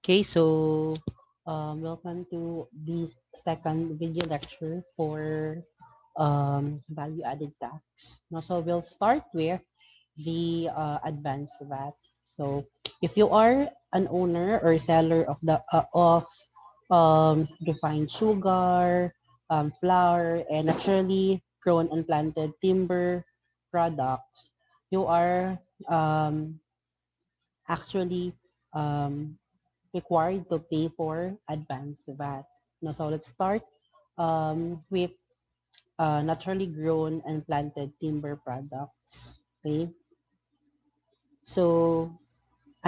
Okay, so welcome to this second video lecture for value-added tax. Now, so we'll start with the advanced VAT. So, if you are an owner or seller of the refined sugar, flour, and naturally grown and planted timber products, you are actually um, required to pay for advanced VAT. No, so let's start with naturally grown and planted timber products. Okay, so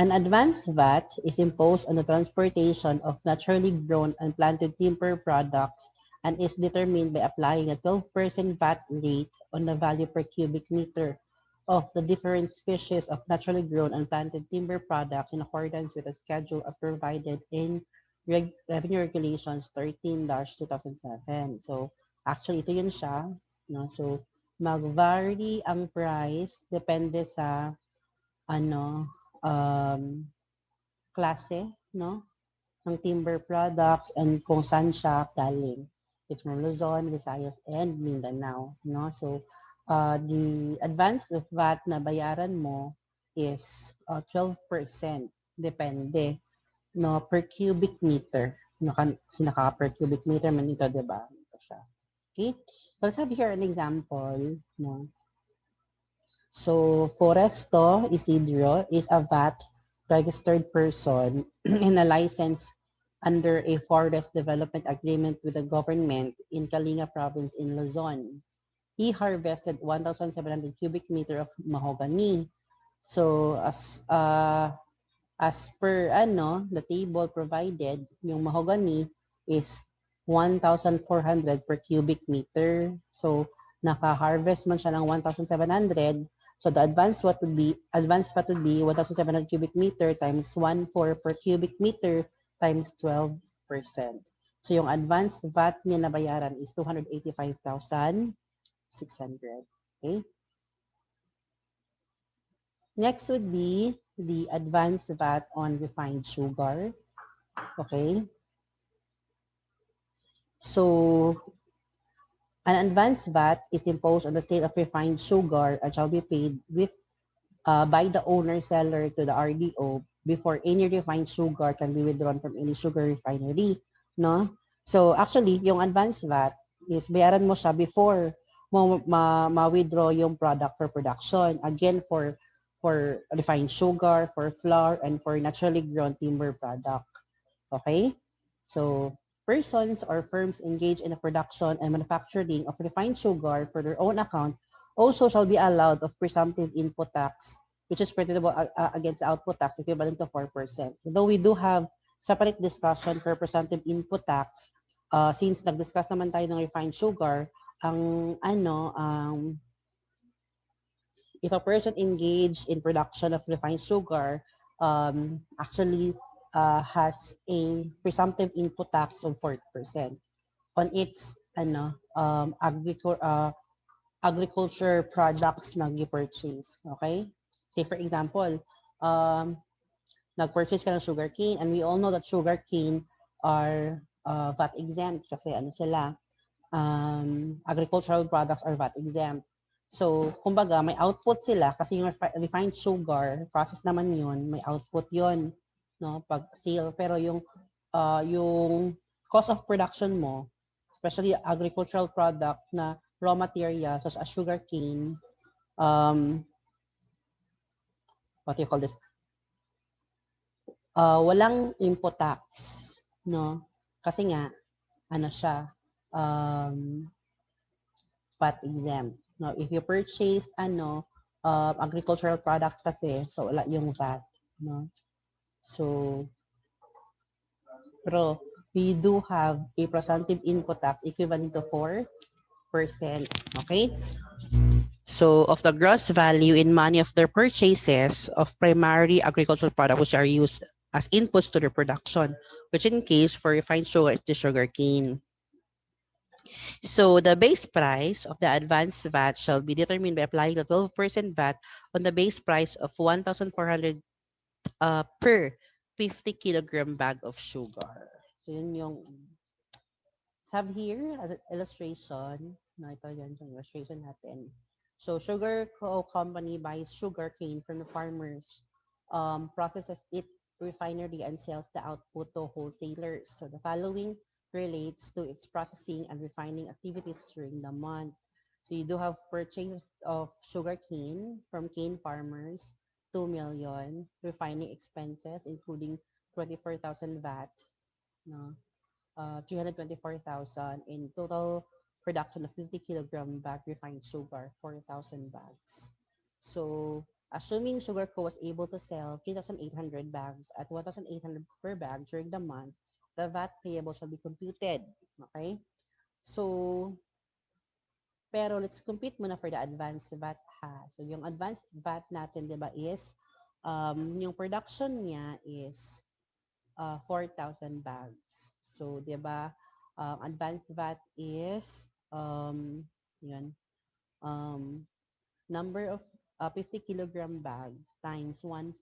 an advanced VAT is imposed on the transportation of naturally grown and planted timber products and is determined by applying a 12% VAT rate on the value per cubic meter of the different species of naturally grown and planted timber products in accordance with the schedule as provided in Revenue Regulations 13-2007. So, actually, ito yun siya. No? So, mag-vary ang price depende sa ano, um, klase, no, ng timber products and kung saan siya galing. It's from Luzon, Visayas, and Mindanao, no? So, the advance of VAT na bayaran mo is 12%. Depende, no, per cubic meter. No, kasi per cubic meter man ito, di ba? Ito siya. Okay? So, let's have here an example, no? So, Foresto Isidro is a VAT registered person and a license under a forest development agreement with the government in Kalinga province in Luzon. He harvested 1,700 cubic meter of mahogany. So, as per the table provided, yung mahogany is 1,400 per cubic meter. So, naka-harvest man siya ng 1,700. So, the advanced VAT would be 1,700 cubic meter times 1,400 per cubic meter times 12%. So, yung advanced VAT niya nabayaran is 285,600. Okay? Next would be the advanced VAT on refined sugar. Okay. So, an advanced VAT is imposed on the sale of refined sugar and shall be paid by the owner seller to the RDO before any refined sugar can be withdrawn from any sugar refinery. No? So, actually, yung advanced VAT is bayaran mo siya before mo ma-withdraw yung product for production. Again, for refined sugar, for flour, and for naturally grown timber product. Okay? So, persons or firms engaged in the production and manufacturing of refined sugar for their own account also shall be allowed of presumptive input tax, which is predictable against output tax equivalent to 4%. Though we do have separate discussion for presumptive input tax, since nag-discuss naman tayo ng refined sugar, if a person engaged in production of refined sugar actually has a presumptive input tax of 4% on its agriculture products na gi-purchase. Okay? Say for example, nag-purchase ka ng sugarcane and we all know that sugarcane are VAT exempt kasi sila, agricultural products are VAT exempt. So, kumbaga, may output sila kasi yung refined sugar, process naman yun, may output yun, no, pag sale. Pero yung cost of production mo, especially agricultural product na raw material such as sugarcane, what do you call this? Walang input tax, no? Kasi nga, siya, VAT exempt. No, if you purchase agricultural products kasi, so wala yung VAT, no? So, pero we do have a presumptive input tax equivalent to 4%. Okay? So, of the gross value in money of their purchases of primary agricultural products which are used as inputs to their production, which in case for refined sugar is the sugar cane. So the base price of the advanced VAT shall be determined by applying the 12% VAT on the base price of 1,400 per 50 kilogram bag of sugar. So, yun yung have here as an illustration. No, ito yan yung illustration natin. So, company buys sugar cane from the farmers, processes it refinery and sells the output to wholesalers. So, the following relates to its processing and refining activities during the month. So, you do have purchase of sugar cane from cane farmers, 2 million, refining expenses, including 24,000 VAT, no? 324,000 in total production of 50 kilogram bag refined sugar, 4,000 bags. So, assuming Sugar Co was able to sell 3,800 bags at 1,800 per bag during the month, the VAT payable shall be computed. Okay? So, pero let's compute muna for the advanced VAT ha. So, yung advanced VAT natin, di ba, is yung production niya is 4,000 bags. So, 'di ba, advanced VAT is yun, number of 50 kilogram bags times 1/4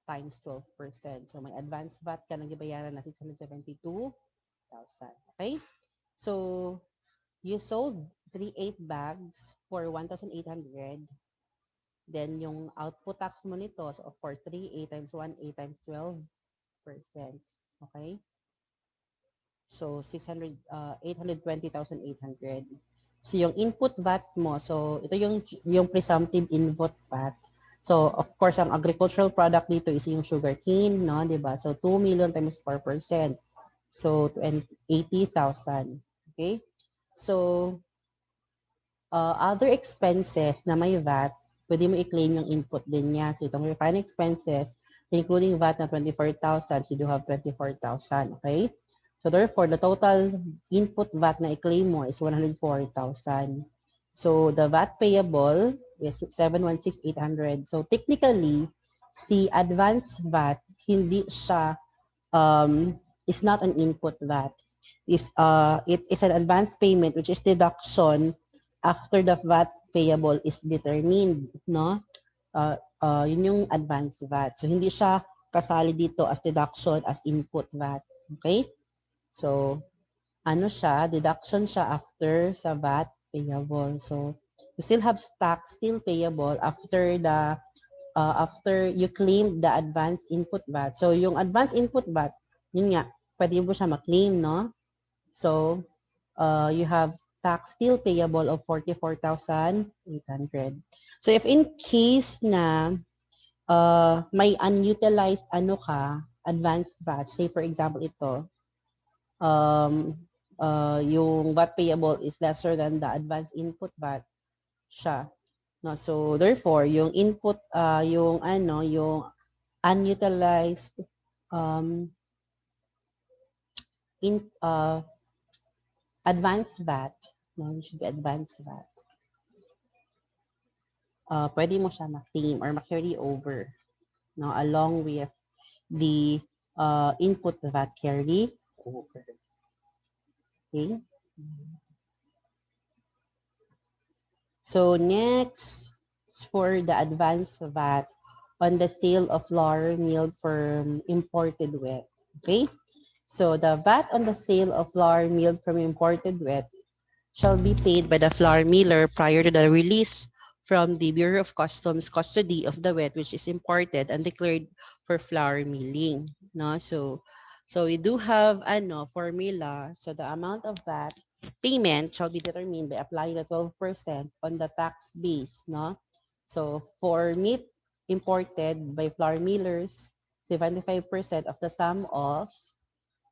times 12%. So, may advanced VAT ka nang gibayaran na 672,000. Okay? So, you sold 38 bags for 1,800. Then, yung output tax mo nito, so of course, 38 times 1,8 times 12%. Okay? So, 820,800. So, yung input VAT mo, so, ito yung presumptive input VAT. So, of course, ang agricultural product dito is yung sugarcane, no? Diba? So, 2 million times 4%. So, 80,000. Okay? So, other expenses na may VAT, pwede mo i-claim yung input din niya. So, itong refining expenses, including VAT na 24,000, so you do have 24,000. Okay? So, therefore, the total input VAT na i-claim mo is 104,000. So, the VAT payable is 716,800. So, technically, si advance VAT, hindi siya, is not an input VAT. It is an advance payment which is deduction after the VAT payable is determined, no? Yun yung advance VAT. So, hindi siya kasali dito as deduction, as input VAT. Okay? So, ano siya, deduction siya after sa VAT payable. So, you still have tax still payable after you claim the advance input VAT. So, yung advance input VAT, yun nga, pwede mo siya ma-claim, no? So, you have tax still payable of 44,800. So, if in case na may unutilized advance VAT, say for example ito, yung VAT payable is lesser than the advance input VAT siya. No, so therefore, yung input, yung unutilized advanced VAT, no, it should be advanced VAT. Pwede mo siya ma-claim or ma-carry over, no, along with the input VAT carry over. Okay? So next, for the advanced VAT on the sale of flour milled from imported wheat. Okay? So the VAT on the sale of flour milled from imported wheat shall be paid by the flour miller prior to the release from the Bureau of Customs custody of the wheat which is imported and declared for flour milling. No? So we do have formula. So the amount of VAT payment shall be determined by applying the 12% on the tax base. No? So for meat imported by flour millers, 75% of the sum of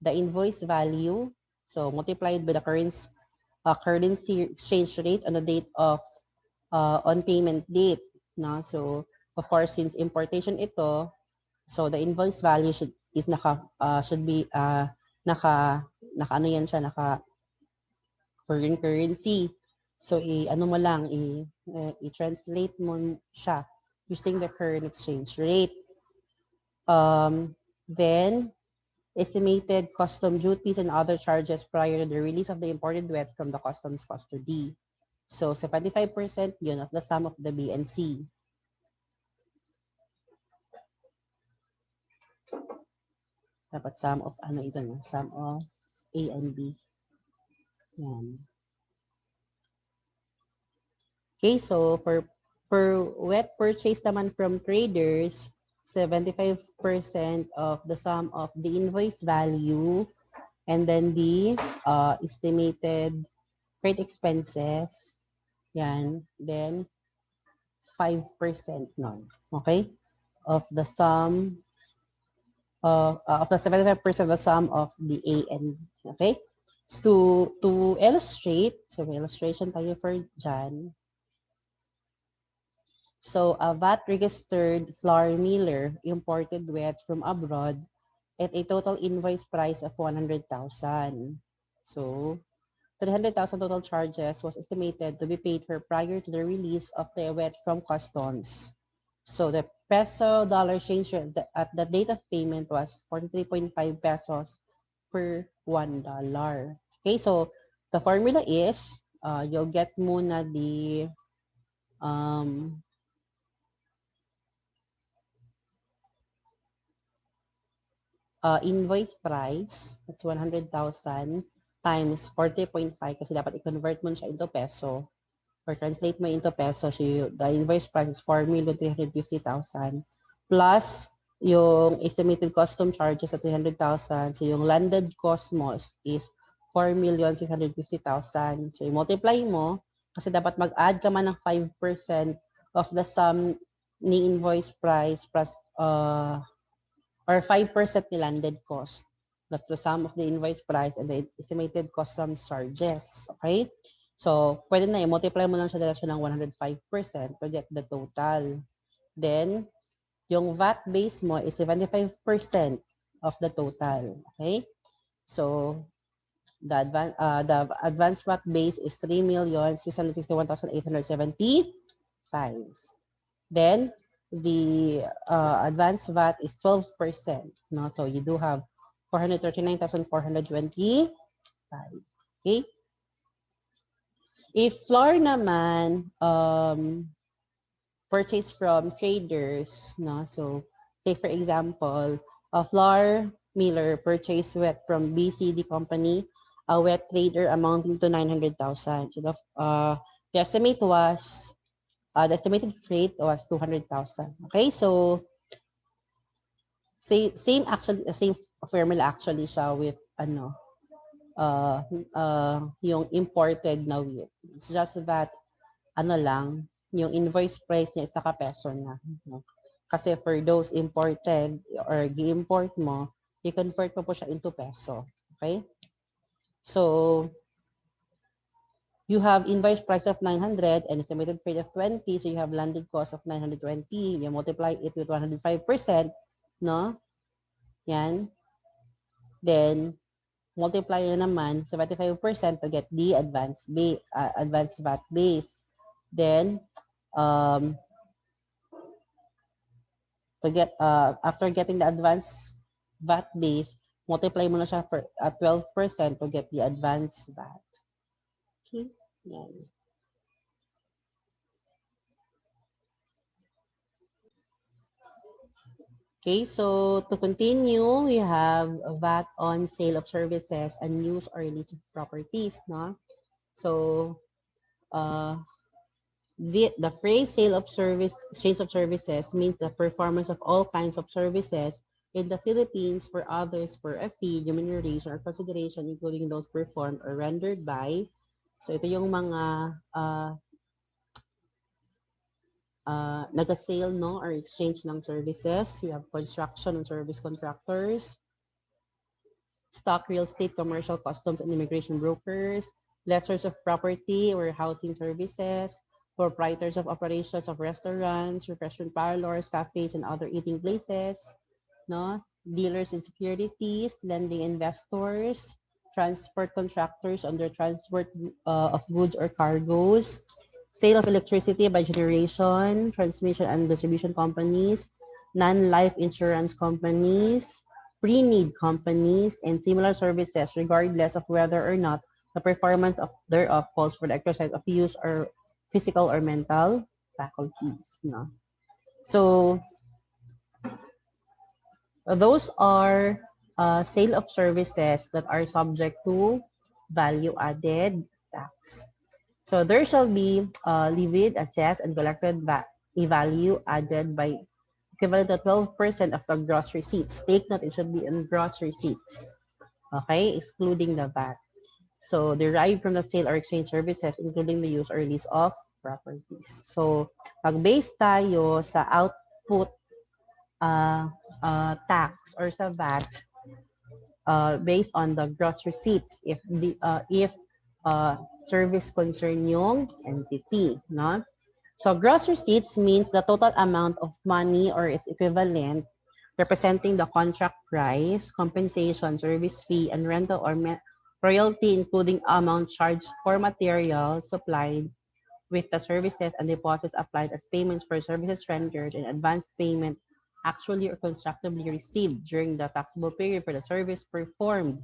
the invoice value, so multiplied by the currency exchange rate on the date of on payment date. No? So of course, since importation ito, so the invoice value should be naka ano yan siya, naka foreign currency. So i-translate mo siya using the current exchange rate. Then estimated custom duties and other charges prior to the release of the imported wheat from the customs custody. So 75% yun of the sum of the B and C. Dapat sum of ano ito no? Sum of A and B. Yan. Okay, so for wet purchase naman from traders, 75% of the sum of the invoice value and then the estimated freight expenses. Yan. Then 5% nun. Okay? Of the sum of the 75% of the sum of the A and B. Okay? So to illustrate, so may illustration tayo for dyan. So a VAT registered flour miller imported wet from abroad at a total invoice price of 100,000. So 300,000 total charges was estimated to be paid for prior to the release of the wet from customs. So the peso dollar exchange rate at the date of payment was 43.5 pesos per $1. Okay, so the formula is you'll get muna the invoice price, that's 100,000 times 40.5 kasi dapat i-convert mo siya into peso or translate mo into peso. So the invoice price is 4,350,000 plus yung estimated custom charges at 300,000. So yung landed cost mo is 4,650,000. So i-multiply mo kasi dapat mag-add ka man ng 5% of the sum ni invoice price plus or 5% ni landed cost. That's the sum of the invoice price and the estimated customs charges. Okay? So, pwede na i-multiply mo lang siya dala siya ng 105% to get the total. Then, yung VAT base mo is 75% of the total. Okay? So, the advance VAT base is 3,661,875. Then, the advanced VAT is 12%. No? So, you do have 439,425. Okay? If flour naman, purchase from traders, no? So, say for example, a flour miller purchased wet from BCD company, a wet trader amounting to 900,000. So, the estimate was the estimated freight was 200,000. Okay, so same formula actually siya with yung imported na wheat. It's just that yung invoice price niya is naka-peso na. No? Kasi for those imported or gi-import mo, i-convert mo po siya into peso. Okay? So, you have invoice price of 900 and estimated freight of 20, so you have landed cost of 920. You multiply it with 105%, no? Yan. Then, multiply nyo naman 75% to get the advanced VAT base. Then, after getting the advanced VAT base, multiply mo na siya at 12% to get the advanced VAT. Okay? Yan. Okay, so to continue, we have VAT on sale of services and use or lease of properties, no? So, the phrase sale of service, exchange of services means the performance of all kinds of services in the Philippines for others for a fee, remuneration, or consideration, including those performed or rendered by. So, ito yung mga nag-sale, no, or exchange ng services. You have construction and service contractors, stock, real estate, commercial, customs, and immigration brokers, lessors of property or housing services, proprietors of operations of restaurants, refreshment parlors, cafes, and other eating places, no? Dealers in securities, lending investors, transport contractors under transport of goods or cargoes, sale of electricity by generation, transmission and distribution companies, non-life insurance companies, pre-need companies, and similar services regardless of whether or not the performance of thereof calls for the exercise of use or physical or mental faculties. No? So, Those are sale of services that are subject to value-added tax. So there shall be levied, assessed, and collected a value added by equivalent to 12% of the gross receipts. Take note, it should be in gross receipts. Okay, excluding the VAT. So derived from the sale or exchange services, including the use or lease of properties. So pag-base tayo sa output tax or sa VAT, based on the gross receipts if service concern yung entity, no? So gross receipts means the total amount of money or its equivalent representing the contract price, compensation, service fee, and rental or royalty, including amount charged for materials supplied with the services and deposits applied as payments for services rendered and advance payment actually or constructively received during the taxable period for the service performed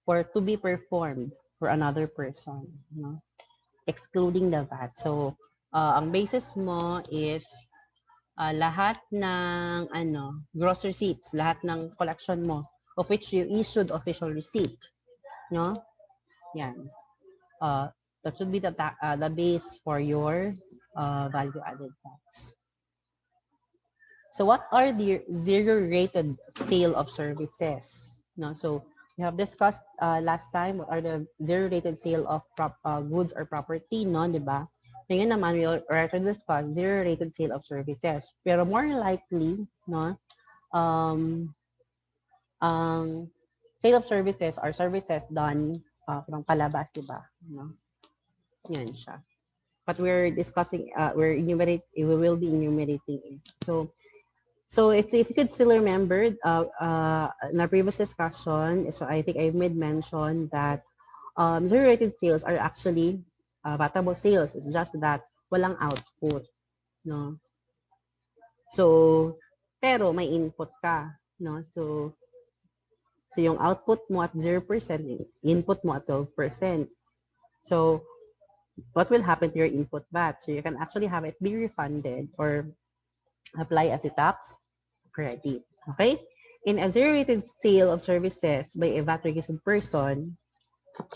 or to be performed for another person, no? Excluding the VAT. So, ang basis mo is lahat ng gross receipts, lahat ng collection mo of which you issued official receipt, no? Yan. That should be the base for your value-added tax. So what are the zero-rated sale of services? No, so we have discussed last time what are the zero-rated sale of goods or property, no, di ba? Ngayon naman, we'll discuss zero-rated sale of services. Pero more likely, no, ang sale of services are services done from palabas, di ba? No? Yan siya. But we're discussing, we will be enumerating it. So if you could still remember, in our previous discussion, so I think I made mention that zero-rated sales are actually vatable sales. It's just that walang output, no? So, pero may input ka, no? So yung output mo at 0%, input mo at 12%. So, what will happen to your input VAT? So you can actually have it be refunded or apply as a tax credit. Okay? In a zero-rated sale of services by a VAT-registered person,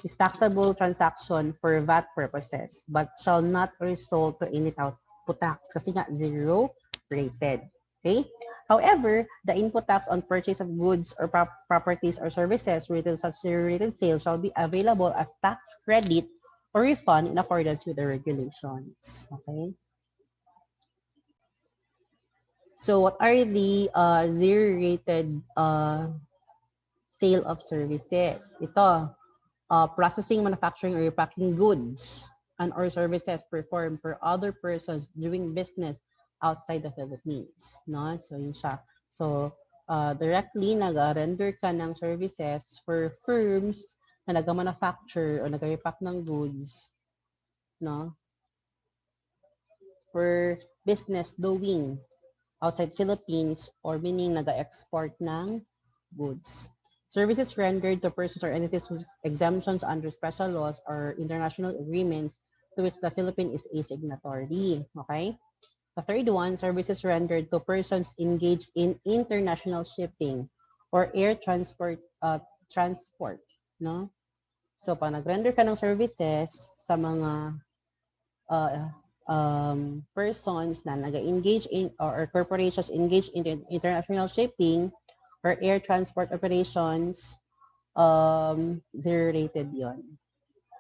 is taxable transaction for VAT purposes, but shall not result to any output tax kasi nga zero-rated. Okay? However, the input tax on purchase of goods or properties or services related to such zero-rated sale shall be available as tax credit or refund in accordance with the regulations. Okay? So what are the zero-rated sale of services? Ito, processing, manufacturing, or repacking goods and or services performed for other persons doing business outside the Philippines. No? So yun siya. So directly nag-render ka ng services for firms na nag-manufacture o nag-repack ng goods, no? For business doing outside Philippines or meaning nag-export ng goods. Services rendered to persons or entities with exemptions under special laws or international agreements to which the Philippines is a signatory. Okay? The third one, services rendered to persons engaged in international shipping or air transport, no? So, pag nag-render ka ng services sa mga persons na nag-engage in or corporations engaged in international shipping or air transport operations, zero-rated yon.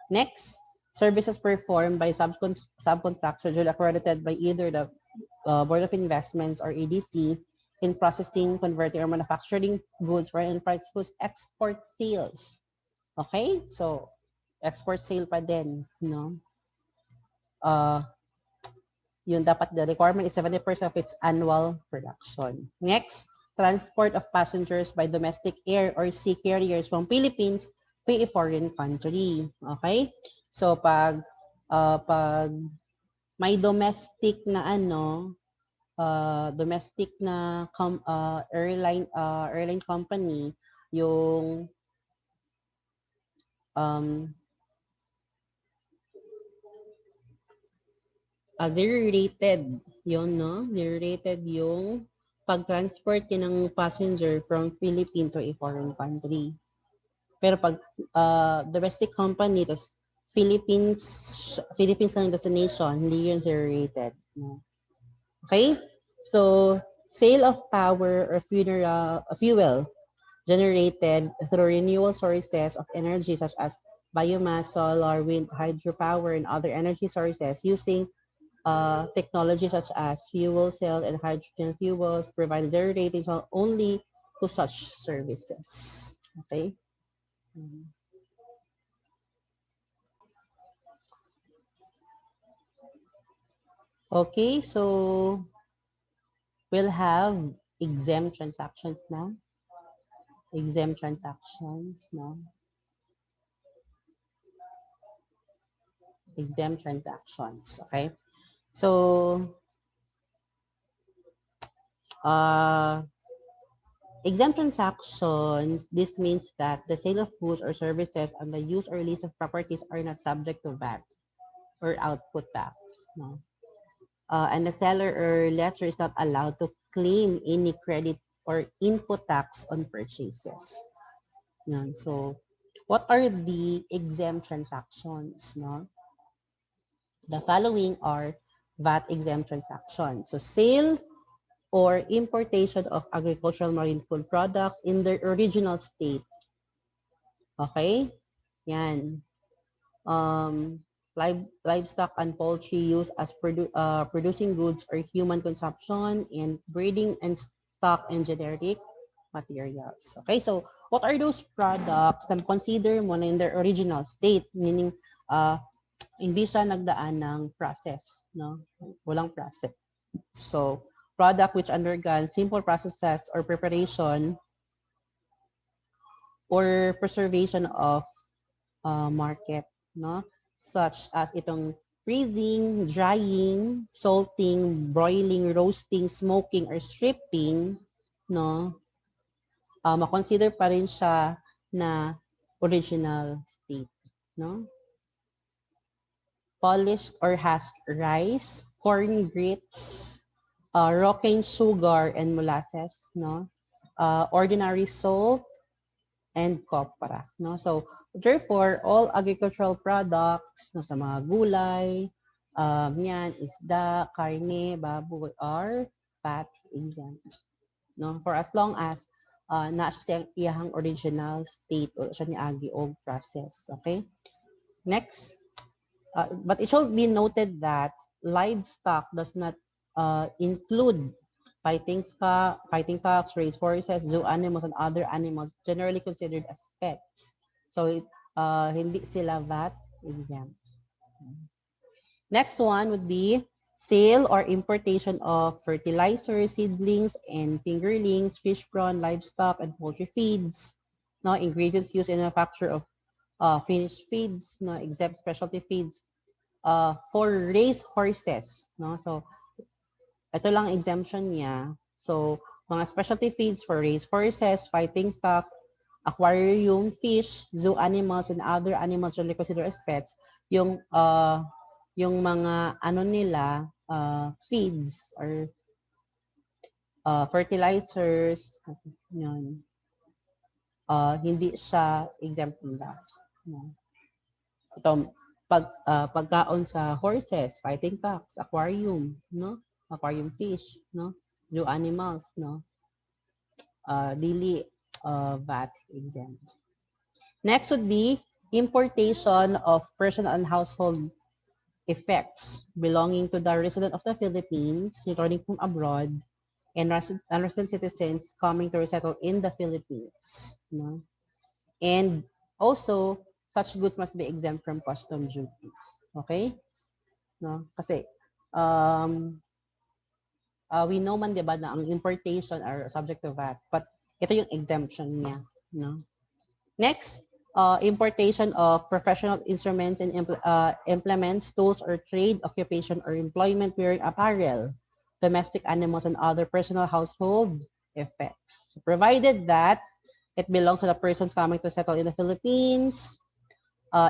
Next, services performed by subcontractors accredited by either the Board of Investments or ADC in processing, converting, or manufacturing goods for enterprise whose export sales. Okay? So, export sale pa din, no? Yun dapat the requirement is 70% of its annual production. Next, transport of passengers by domestic air or sea carriers from Philippines to a foreign country. Okay? So pag may domestic na airline company yung zero-rated yun, no? Zero-rated yung pag-transport ka ng passenger from Philippines to a foreign country. Pero pag domestic company, tas Philippines lang yung destination, hindi yun zero-rated. No? Okay? So, sale of power or fuel generated through renewable sources of energy such as biomass, solar, wind, hydropower, and other energy sources using technology such as fuel cell and hydrogen fuels provide zero ratings only to such services. Okay? Okay, so we'll have exempt transactions now. Exempt transactions now. Exempt transactions. Okay. So uh exempt transactions, this means that the sale of goods or services and the use or lease of properties are not subject to VAT or output tax. No? And the seller or lessor is not allowed to claim any credit or input tax on purchases. No? So, what are the exempt transactions? No? The following are VAT exempt transactions. So, sale or importation of agricultural marine food products in their original state. Okay? Yan. Livestock and poultry used as producing goods or human consumption and breeding and stock and generic materials. Okay, so what are those products na consider mo na in their original state? Meaning, hindi siya nagdaan ng process, no? Walang process. So, product which undergone simple processes or preparation or preservation of market, no? Such as itong freezing, drying, salting, broiling, roasting, smoking, or stripping, no? Ma-consider pa rin siya na original state, no? Polished or husked rice, corn grits, raw cane sugar and molasses, no? Ordinary salt, and copra. No? So, therefore, all agricultural products no, sa mga gulay, yan, isda, karne, baboy, are VAT exempt. No? For as long as na siya iyang original state o siya ni agi og process. Okay? Next, but it should be noted that livestock does not include fighting cocks, raised horses, zoo animals, and other animals generally considered as pets. So, hindi sila VAT exempt. Next one would be sale or importation of fertilizers, seedlings, and fingerlings, fish, prawn, livestock, and poultry feeds. No, ingredients used in the manufacture of finished feeds, no, exempt specialty feeds for raised horses. No? So, ito lang exemption niya. So, mga specialty feeds for raised horses, fighting stocks, aquarium fish, zoo animals, and other animals generally considered as pets, yung mga ano nila, feeds or fertilizers, yun, hindi siya exempt from that. No? Ito, pagkaon sa horses, fighting cocks, aquarium, no? Aquarium fish, no? Zoo animals, no? Dili VAT exempt. Next would be importation of personal and household effects belonging to the resident of the Philippines returning from abroad and non-resident citizens coming to resettle in the Philippines. No? And also, such goods must be exempt from custom duties. Okay? No? Kasi, we know man, di ba, na ang importation are subject to VAT, but ito yung exemption niya. No? Next, importation of professional instruments and implements, tools, or trade, occupation, or employment wearing apparel, domestic animals, and other personal household effects. So provided that it belongs to the persons coming to settle in the Philippines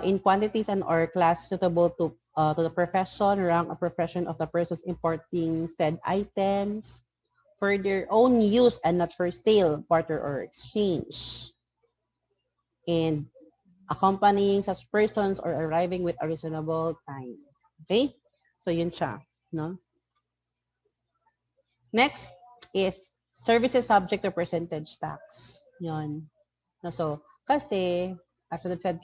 in quantities and or class suitable to the profession, rank, or profession of the persons importing said items. for their own use and not for sale, barter, or exchange. And accompanying such persons or arriving with a reasonable time. Okay? So yun siya, no? Next is services subject to percentage tax. Yun. No, so, kasi, as I said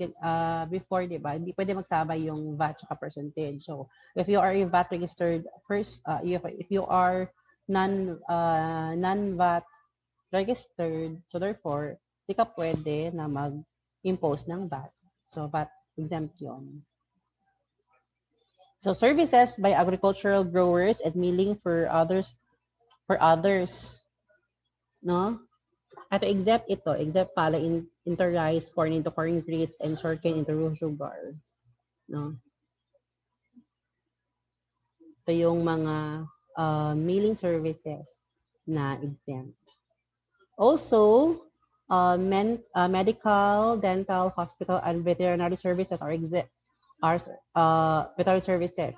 before, di ba, hindi pwede magsabay yung VAT at percentage. So, if you are a VAT registered person, if you are non-VAT registered, so therefore, di ka pwede na mag-impose ng VAT. So, VAT exempt yun. So, services by agricultural growers and milling for others, no? At exempt ito, exempt pala into rice, corn into corn grits, and sugarcane into sugar. No? Ito yung mga milling services na exempt. Also, medical, dental, hospital, and veterinary services are exempt. Veterinary services,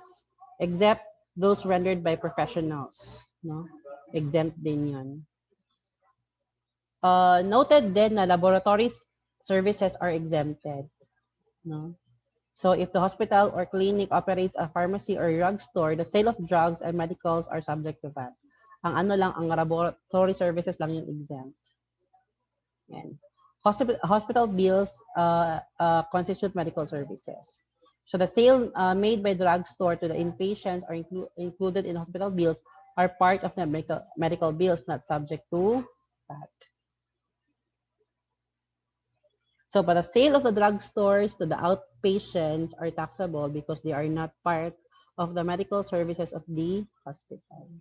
except those rendered by professionals. No? Exempt din yun. Noted din na laboratory services are exempted. No? So if the hospital or clinic operates a pharmacy or drugstore, the sale of drugs and medicals are subject to VAT. Ang ano lang, ang laboratory services lang yung exempt. Yan. Hospital bills constitute medical services. So the sale made by drugstore to the inpatients are included in hospital bills are part of the medical bills not subject to VAT. So, but the sale of the drugstores to the outpatients are taxable because they are not part of the medical services of the hospital.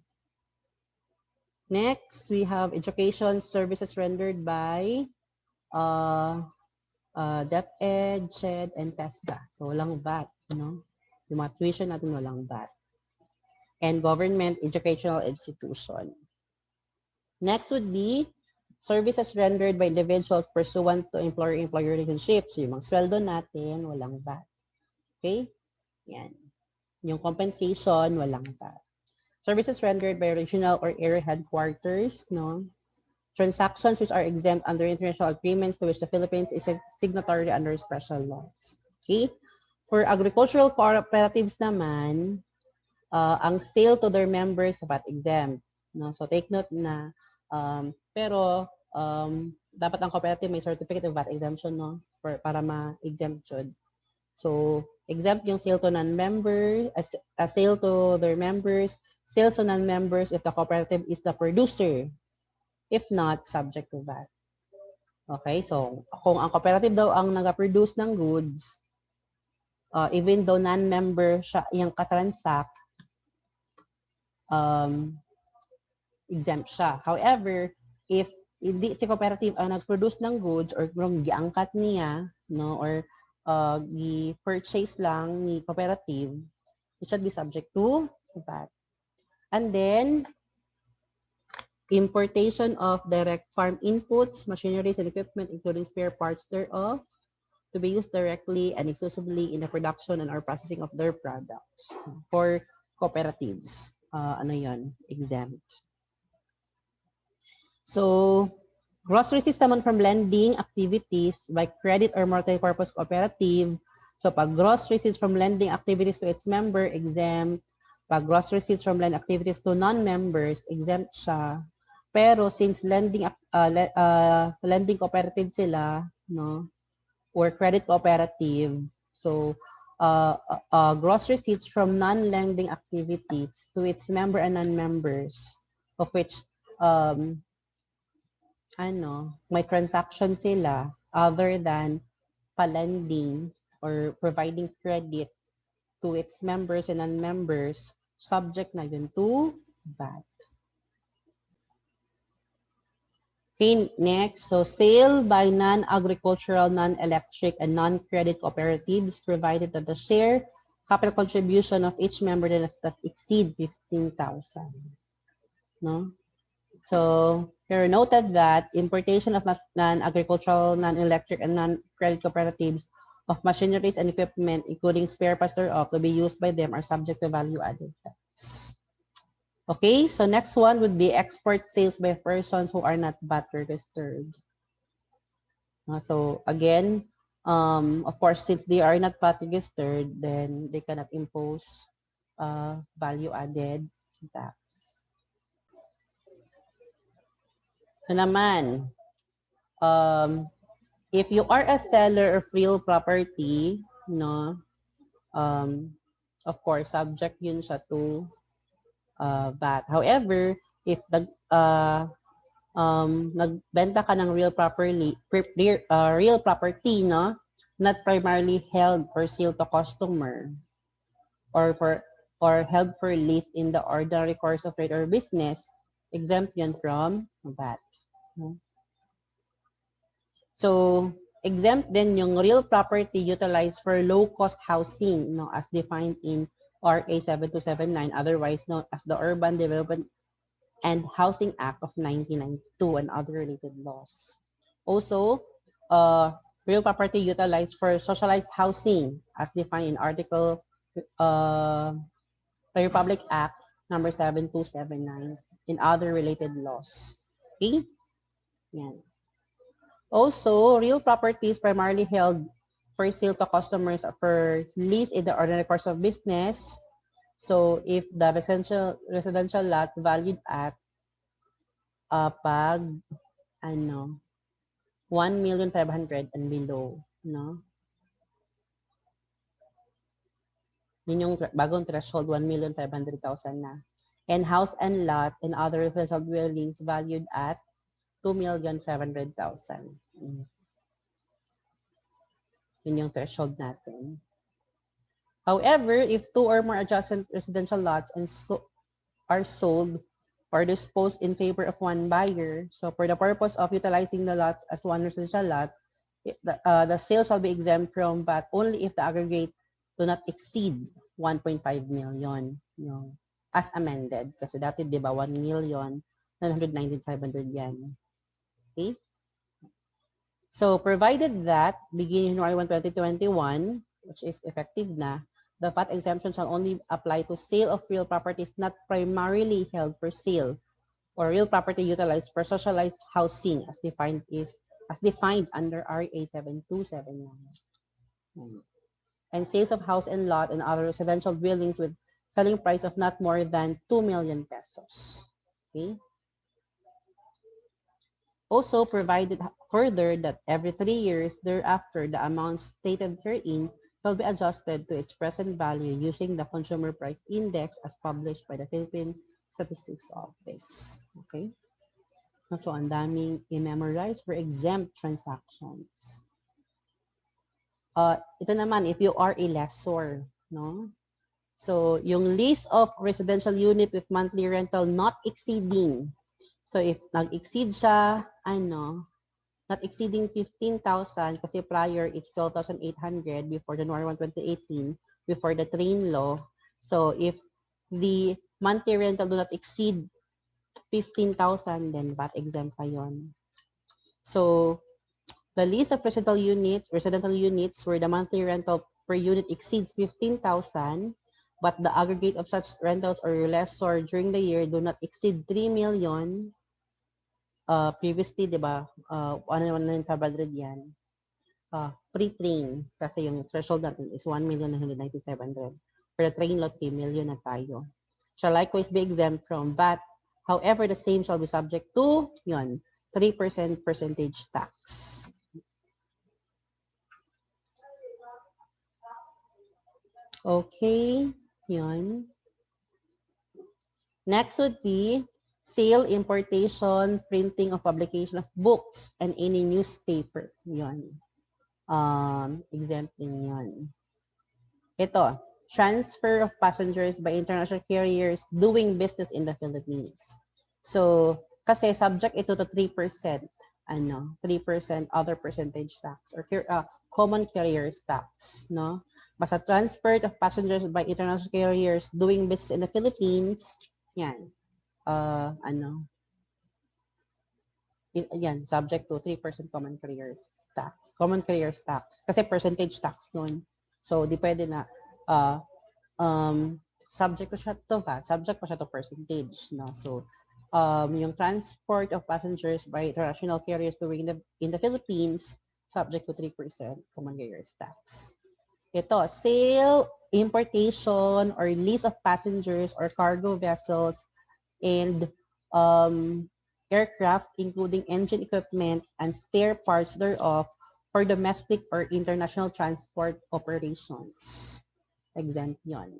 Next, we have education services rendered by DepEd, SHED, and TESDA. So, walang VAT, no? Yung mga tuition natin walang VAT. And government educational institution. Next would be services rendered by individuals pursuant to employer-employer relationships. Yung mga sweldo natin, walang VAT. Okay? Yan. Yung compensation, walang VAT. Services rendered by regional or area headquarters, no? Transactions which are exempt under international agreements to which the Philippines is a signatory under special laws. Okay? For agricultural cooperatives naman, ang sale to their members VAT exempt. No? So take note na pero dapat ang cooperative may certificate of VAT exemption, no? Para ma-exempt yun. So, exempt yung sale to non-member, sale to their members, sales to non-members if the cooperative is the producer. If not, subject to VAT. Okay, so kung ang cooperative daw ang nag-produce ng goods, even though non-member siya yung katransact, exempt siya. However, if hindi si cooperative ang nag-produce ng goods or kung giangkat niya, no, or gi-purchase lang ni cooperative, it should be subject to VAT. And then, importation of direct farm inputs, machineries, and equipment, including spare parts thereof, to be used directly and exclusively in the production and or processing of their products for cooperatives. Ano yon? Exempt. So, gross receipts naman from lending activities by credit or multi-purpose cooperative. So, pag gross receipts from lending activities to its member, exempt. Pag gross receipts from lending activities to non-members, exempt siya. Pero since lending cooperative sila, no, or credit cooperative, so gross receipts from non-lending activities to its member and non-members, of which may transaction sila other than palending or providing credit to its members and non-members, subject na yun to VAT. Okay, next. So, sale by non-agricultural, non-electric, and non-credit cooperatives provided that the share capital contribution of each member that exceed 15,000. No? So, here noted that importation of non-agricultural, non-electric, and non-credit cooperatives of machineries and equipment, including spare parts thereof, to be used by them are subject to value-added tax. Okay, so next one would be export sales by persons who are not VAT registered. So again, of course, since they are not VAT registered, then they cannot impose value added tax. So naman, if you are a seller of real property, no, of course, subject yun siya to VAT. However, if nagbenta ka ng real property, no, not primarily held for sale to customer or held for lease in the ordinary course of trade or business, exempt yun from VAT. No? So, exempt din yung real property utilized for low-cost housing, no, as defined in RA 7279, otherwise known as the Urban Development and Housing Act of 1992 and other related laws. Also, real property utilized for socialized housing as defined in Article the Republic Act number 7279 in other related laws. Okay? Yan. Also, real property is primarily held for sale to customers for lease in the ordinary course of business. So, if the residential lot valued at pag 1,500,000 and below, no? Yun yung bagong threshold, 1,500,000 na. And house and lot and other residential dwellings valued at 2,500,000. Yun yung threshold natin. However, if two or more adjacent residential lots are sold or disposed in favor of one buyer, so for the purpose of utilizing the lots as one residential lot, the sale shall be exempt from VAT only if the aggregate do not exceed 1.5 million, as amended. Kasi dati, di ba, 1,919,500 yan. Okay? So, provided that, beginning January 1, 2021, which is effective na, the VAT exemption shall only apply to sale of real properties not primarily held for sale or real property utilized for socialized housing as defined under RA 7279. And sales of house and lot and other residential dwellings with selling price of not more than 2 million pesos. Okay? Also provided further that every 3 years thereafter, the amounts stated herein shall be adjusted to its present value using the Consumer Price Index as published by the Philippine Statistics Office. Okay? So, ang daming i-memorize for exempt transactions. Ito naman, if you are a lessor, no? So, yung lease of residential unit with monthly rental not exceeding. So, if nag-exceed siya, not exceeding 15,000 kasi prior it's 12,800 before January 1, 2018, before the train law. So, if the monthly rental do not exceed 15,000, then VAT exempt pa yun. So, the lease of residential units where the monthly rental per unit exceeds 15,000, but the aggregate of such rentals or lessor during the year do not exceed 3 million. Previously, di ba, 1,500 yan. Pre-train, kasi yung threshold natin is 1,990,500. For the train lot, 3 million na tayo. Shall likewise be exempt from VAT. However, the same shall be subject to, 3% percentage tax. Okay, yun. Next would be sale, importation, printing, of publication of books, and any newspaper. Yun. Exempt din yun. Ito, transfer of passengers by international carriers doing business in the Philippines. So, kasi subject ito to 3%, 3% other percentage tax or common carriers tax, no? Basta transfer of passengers by international carriers doing business in the Philippines, yan. Yan, subject to 3% common carrier tax. Common carriers tax. Kasi percentage tax yun. So, di pwede na subject to siya to VAT, subject pa siya to percentage, no? So, yung transport of passengers by international carriers doing in the Philippines, subject to 3% common carriers tax. Ito, sale, importation, or lease of passengers or cargo vessels and aircraft, including engine equipment and spare parts thereof, for domestic or international transport operations. Exempt yun.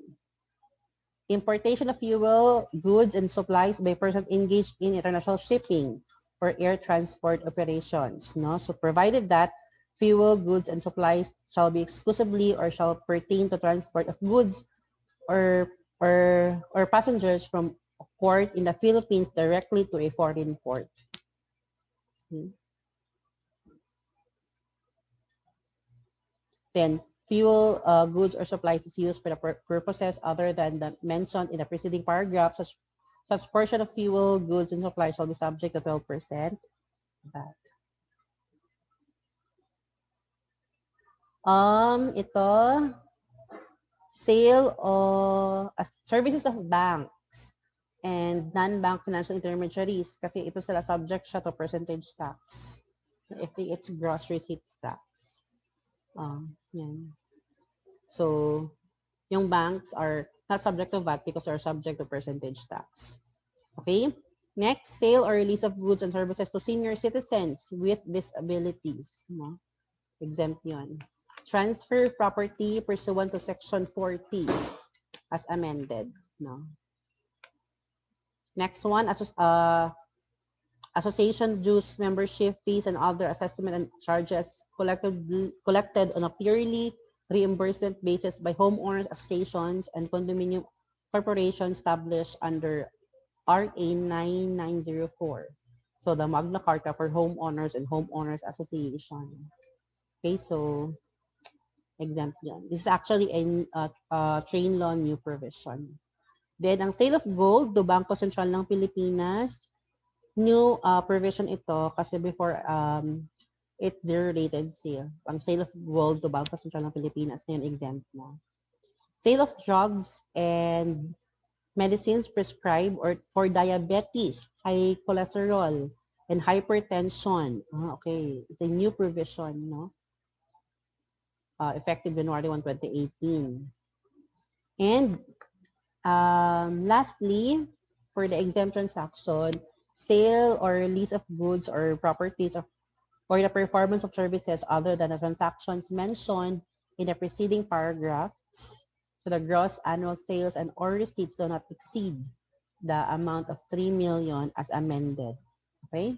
Importation of fuel, goods, and supplies by persons engaged in international shipping or air transport operations. No? So provided that fuel, goods, and supplies shall be exclusively or shall pertain to transport of goods or passengers from a port in the Philippines directly to a foreign port. Then, fuel, goods, or supplies is used for the purposes other than the mentioned in the preceding paragraph. Such portion of fuel, goods, and supplies shall be subject to 12% VAT. Ito, sale of services of banks and non-bank financial intermediaries kasi ito sila subject siya to percentage tax. If it's gross receipts tax. Yan. So, yung banks are not subject to VAT because they're subject to percentage tax. Okay? Next, sale or release of goods and services to senior citizens with disabilities. No? Exempt yun. Transfer property pursuant to Section 40 as amended. No? Next one, association dues, membership fees, and other assessment and charges collected on a purely reimbursement basis by homeowners associations and condominium corporations established under RA 9904. So the Magna Carta for homeowners and homeowners association. Okay, so exempt yan. This is actually a train law new provision. Then ang sale of gold to Bangko Sentral ng Pilipinas, new provision ito kasi before it's zero-rated sale. Ang sale of gold to Bangko Sentral ng Pilipinas ngayon exempt na. Sale of drugs and medicines prescribed or for diabetes, high cholesterol, and hypertension. Okay, it's a new provision, no? Effective January 1, 2018. And lastly, for the exempt transaction, sale or release of goods or properties or the performance of services other than the transactions mentioned in the preceding paragraphs. So the gross annual sales and or receipts do not exceed the amount of 3 million as amended. Okay?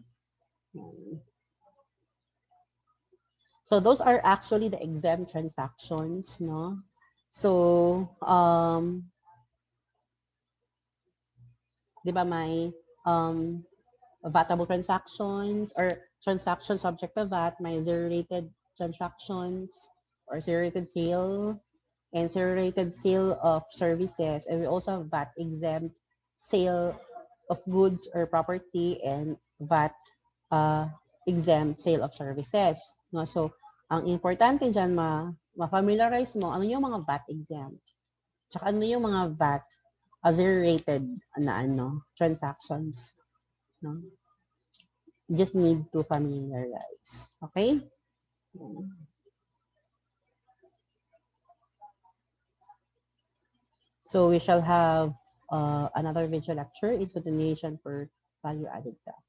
So those are actually the exempt transactions, no? So, di ba may vatable transactions or transactions subject to VAT, may zero-rated transactions or zero-rated sale and zero-rated sale of services. And we also have VAT exempt sale of goods or property and VAT exempt sale of services. No? So, ang importante dyan, ma-familiarize mo, ano yung mga VAT exempt? Tsaka ano yung mga VAT zero-rated na transactions. No? Just need to familiarize. Okay? So we shall have another video lecture in continuation for value-added tax.